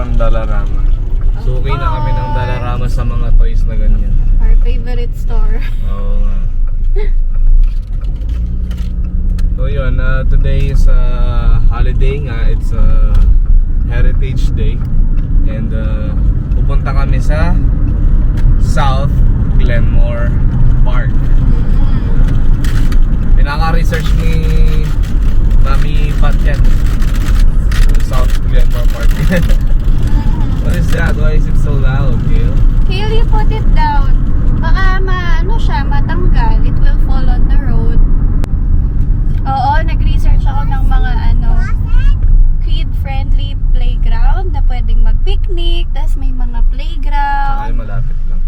ng Dollarama. Suki na kami ng Dollarama sa mga toys na ganyan. Our favorite store. Oo nga. So yun, today is holiday nga. It's Heritage Day. And pupunta kami sa South Glenmore Park. Pinaka-research ni Mami Pat yan. South Glenmore Park. What is that? Why is it so loud, Gail? Gail, you put it down. Baka matanggal. It will fall on the road. Oo, nag-research ako ng mga kid-friendly playground na pwedeng mag-picnic. Tapos may mga playground. Saka malapit lang.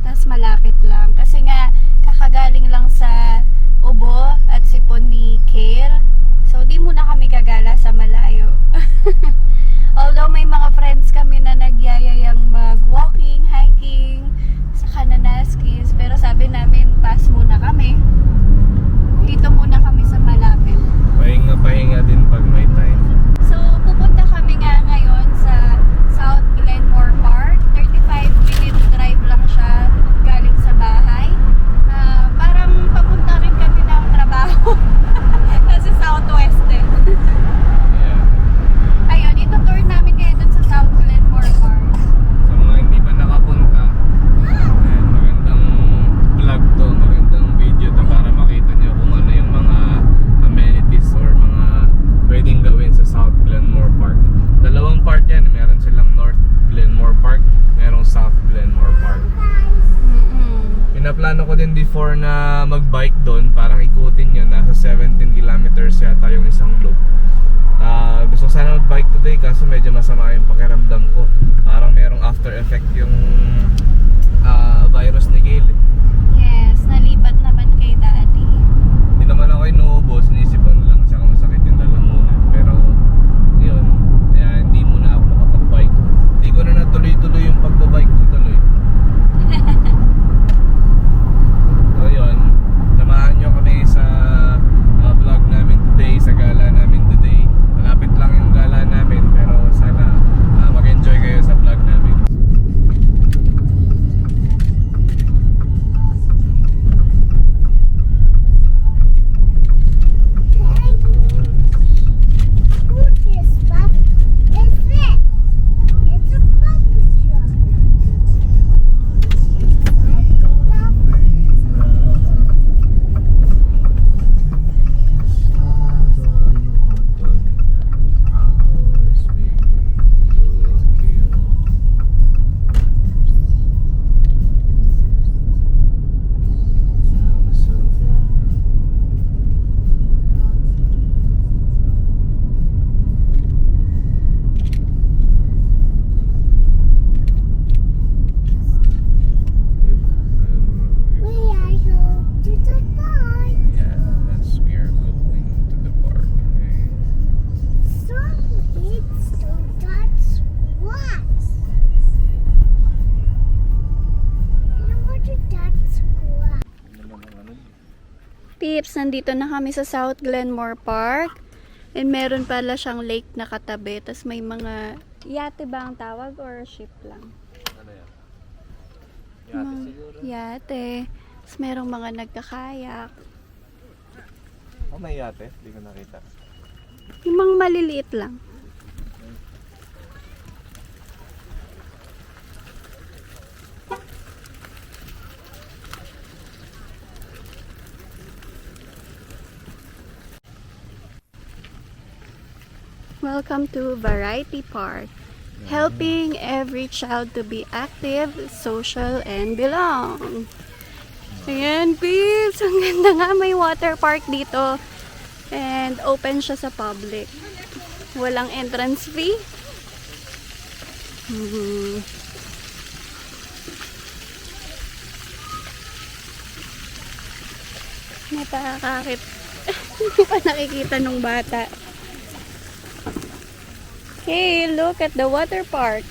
Tapos malapit lang. Kasi nga, kakagaling lang sa Ubo at Sipon ni Kale. So, di muna kami gagala sa malayo. Although may mga friends kami na nagyayayang mag-walking, hiking, sa Kananaskis. Pero sabi namin, pass muna kami. Dito muna kami sa malapit. Pahinga din pag may time. So, pupunta kami nga ngayon sa South Glenmore Park. 35-minute drive lang siya galing sa bahay. Parang papunta rin kami ng trabaho. Kasi Southwest din. Yeah. Ayun, ito-tour namin kayo dun sa South Glenmore Park. Sa mga hindi pa nakapunta, ayan, magandang vlog to, magandang video to para makita nyo kung ano yung mga amenities or mga pwedeng gawin sa South Glenmore Park. Dalawang part yan, meron silang North Glenmore Park, merong South Glenmore Park. Pinaplano ko din before na mag-bike doon, parang ikutin yun, nasa 17 kilometers yata yung isang loop. Gusto ko sana mag-bike today kaso medyo masama yung pakiramdam ko. Parang merong after effect yung virus ni Gail eh. Yes, nalipat naman kay Daddy. Hindi naman ako inuubos, sinisipon lang, tsaka masakit yung lalamunan. Pero yun, kaya hindi muna ako makapag-bike. Hindi ko na natuloy-tuloy yung pagbabike ko tuloy. So yun, samahan nyo kami sa vlog namin today, sa gala namin today. Malapit lang yung gala namin, pero sana mag-enjoy kayo sa vlog namin. Pips, nandito na kami sa South Glenmore Park. And meron pala siyang lake na katabi. Tapos may mga yate ba ang tawag or ship lang? Ano yan? Yate siguro? Yate. Tapos merong mga nagkakayak. Oh, may yate? Hindi ko nakita. Yung mga maliliit lang. Welcome to Variety Park, helping every child to be active, social, and belong. Ayan, peeps! Ang ganda nga, may water park dito. And open siya sa public. Walang entrance fee. Napakakit. Hindi pa nakikita nung bata. Hey, look at the water park.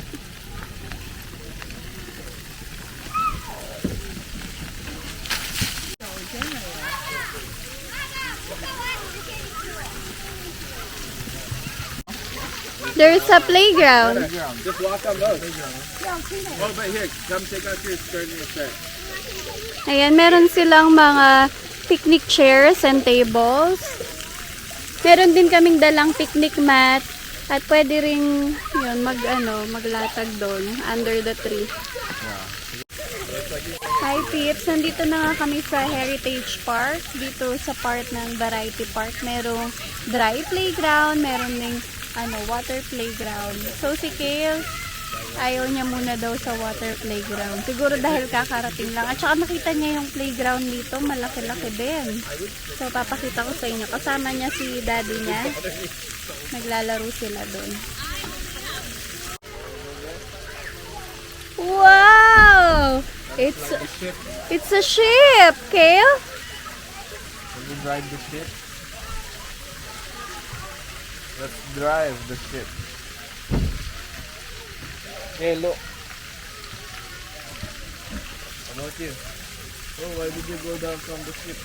There's a playground. Just walk on those. Oh, but here, come take out your skirt and your shirt. Ayan, meron silang mga picnic chairs and tables. Meron din kaming dalang picnic mat at pwede ring yun, maglatag doon under the tree. Hi Pips, nandito na nga kami sa Heritage Park. Dito sa part ng Variety Park, merong dry playground, meron ding water playground. So si Kale, ayaw niya muna daw sa water playground. Siguro dahil kakarating lang. At saka nakita niya yung playground dito, malaki-laki din. So papakita ko sa inyo. Kasama niya si daddy niya. Naglalaro sila doon. Wow! It's a ship, Kale. Will you drive the ship? Let's drive the ship. Hey, look. How about you? Oh, why did you go down from the ship?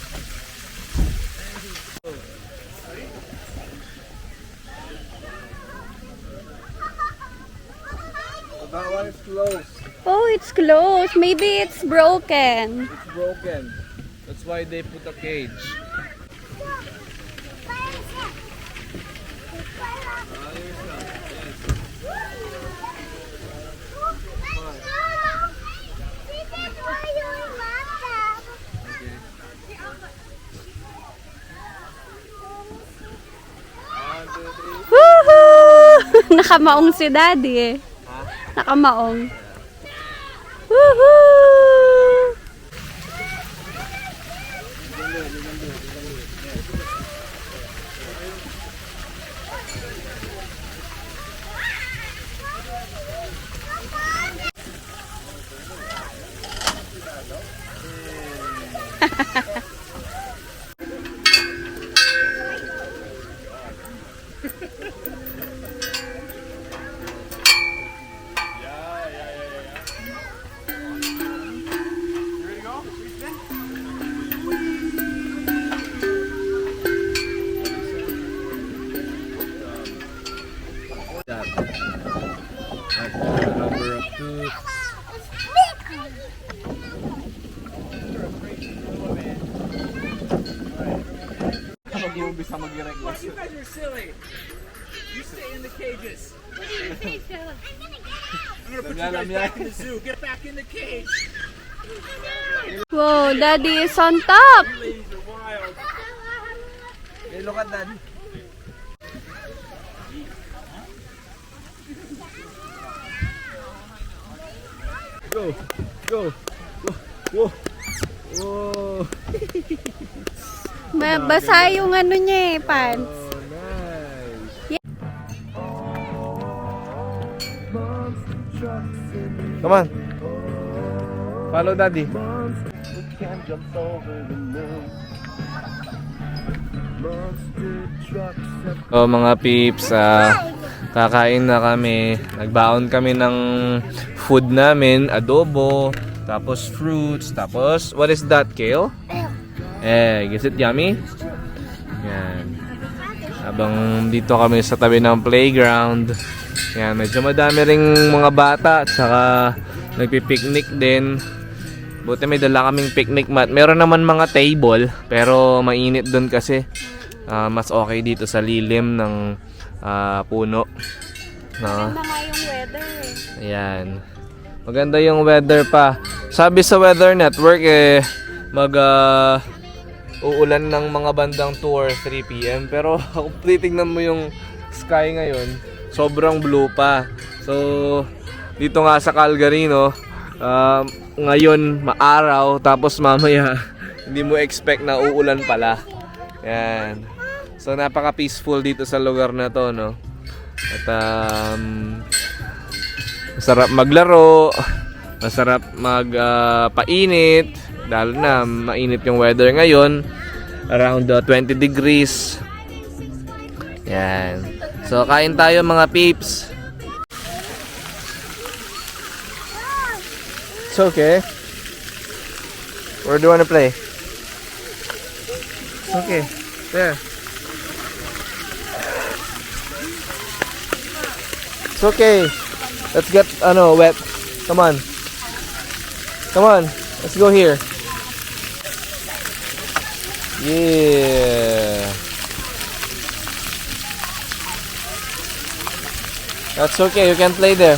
That one is closed. Oh, it's closed. Maybe it's broken. It's broken. That's why they put a cage. Woohoo! Nakamaong si daddy eh. Nakamaong. Woohoo! Number of 2. Mag-uumpisa mag-request. You guys are silly. You stay in the cages. I'm gonna put you guys back in the zoo. Get back in the cage. Wow, daddy is on top. You ladies are wild. Hey, look at that. Go, go, go, whoa, whoa. Basa yung niya eh, pants. Oh, nice. Come on. Follow daddy. Oh mga peeps, kakain na kami. Nagbaon kami ng food namin, adobo, tapos fruits, tapos what is that, Kale? Egg. Is it yummy? Yan. Habang dito kami sa tabi ng playground. Yan, medyo madami ring mga bata at saka nagpi-picnic din. Buti may dala kaming picnic mat. Meron naman mga table pero mainit doon kasi. Mas okay dito sa lilim ng puno. Maganda nga yung weather eh. Ayan. Maganda yung weather pa. Sabi sa Weather Network uulan ng mga bandang 2 or 3 p.m. Pero kung titignan mo yung sky ngayon, sobrang blue pa. So, dito nga sa Calgary, no, ngayon maaraw, tapos mamaya hindi mo expect na uulan pala. Yan. So, napaka-peaceful dito sa lugar na to, no. At masarap maglaro, masarap magpainit, dahil na mainit yung weather ngayon, around 20 degrees. Yan. So, kain tayo mga peeps. It's okay. Where do you want to play? It's okay. There. It's okay. Let's get wet. Come on. Come on. Let's go here. Yeah. That's okay. You can play there.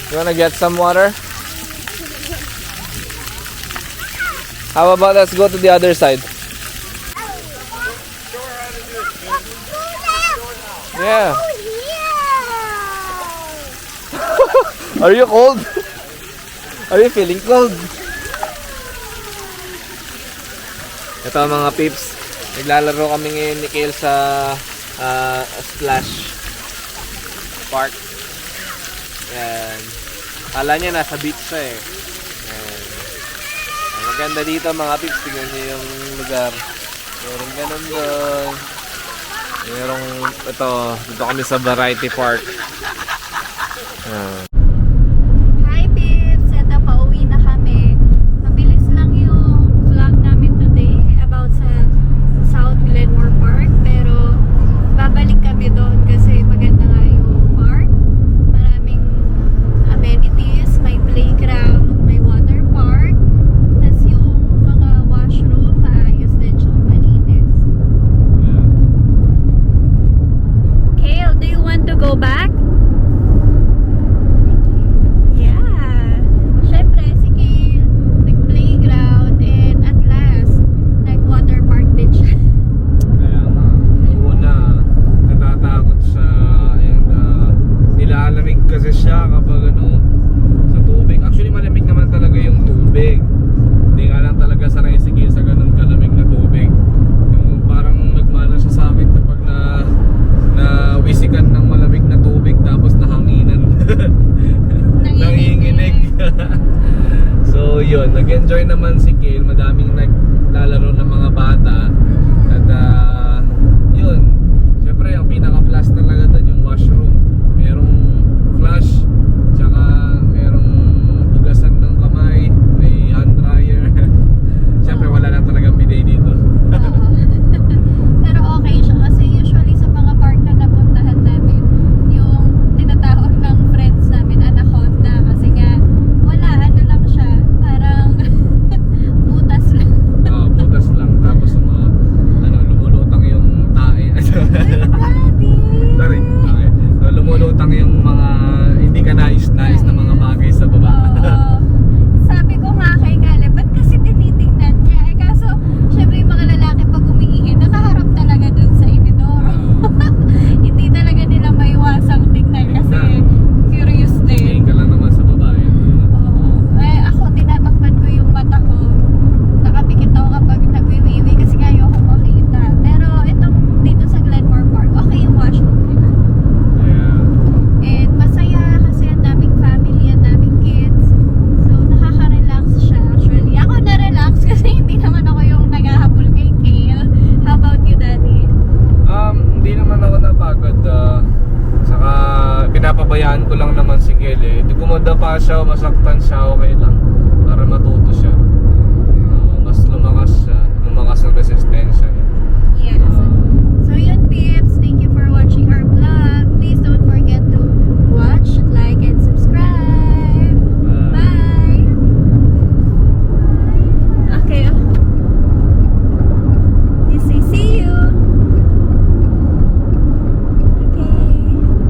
You wanna get some water? How about let's go to the other side? Yeah. Are you cold? Are you feeling cold? Ito mga peeps, naglalaro kami ngayon ni Kale sa splash park. Yan. Kala niya nasa beach siya eh. Yan. Ang maganda dito mga peeps, tignan niyo yung lugar. Merong ganun doon. Merong dito kami sa Variety Park. Yan. Hi peeps! Ito, pauwi na kami. Mabilis lang yung vlog namin today about sa South Glenmore Park. Pero babalik kami doon kasi maganda nga yung park. Maraming amenities, may playground, may water park. Tapos yung mga washroom, maayos din siya, malinis. Kale, do you want to go back? Yeah. Syempre, si Kale, nag-playground and at last, nag-water park din siya. Kaya nga, nung una, natatakot siya and nilalamig kasi siya kapag sa tubig. Actually, malamig naman talaga yung tubig. Hindi nga lang talaga sanay si Kale sa ganun kalamig na tubig. Yung parang nagmana siya sa akin kapag wisikan ng malamig na tubig tapos nahanginan. Nanginginig. So yun, nag-enjoy naman si Kale. Madaming naglalaro ng mga bata. At yun, syempre ang pinaka-plus talaga doon yung washroom. Merong flush, tsaka merong hugasan ng kamay, may hand dryer. Syempre wala lang talagang bidet dito. Oo. Pero okay siya kasi usually sa mga park na napuntahan namin, yung tinatawag ng friends namin Anaconda kasi nga wala, ano lang siya, parang butas lang. Butas lang. Tapos lumulutang yung tae. Sorry. Okay. So, lumulutang yung mga hindi ka nais-nais na mga bagay sa baba. Oo. Sabi ko nga kay Kale, ba't kasi tinitingnan niya? Eh kaso, syempre yung mga lalaki pag umiihi, nakaharap talaga dun sa inidoro. Hindi talaga nila maiwasang tingnan kasi curious din. Tingin ka lang naman sa babae. Oo. Eh ako, tinatakpan ko yung mata ko. Nakapikit ako kapag nagwiwiwi kasi nga ayoko makita. Pero itong dito sa Glenmore Park, okay yung washroom nila. Yeah. And masaya kasi ang daming family, ang daming kids. So nakaka-relax siya actually. Ako na-relax kasi hindi naman ako yung naghahabol kay Kale. How about you, Daddy? Hindi naman ako napagod. Saka pinapabayaan ko lang naman si Kale. Hindi kumada pa siya o masaktan siya, okay lang. Para matuto siya. Mas lumakas siya. Lumakas ang resistance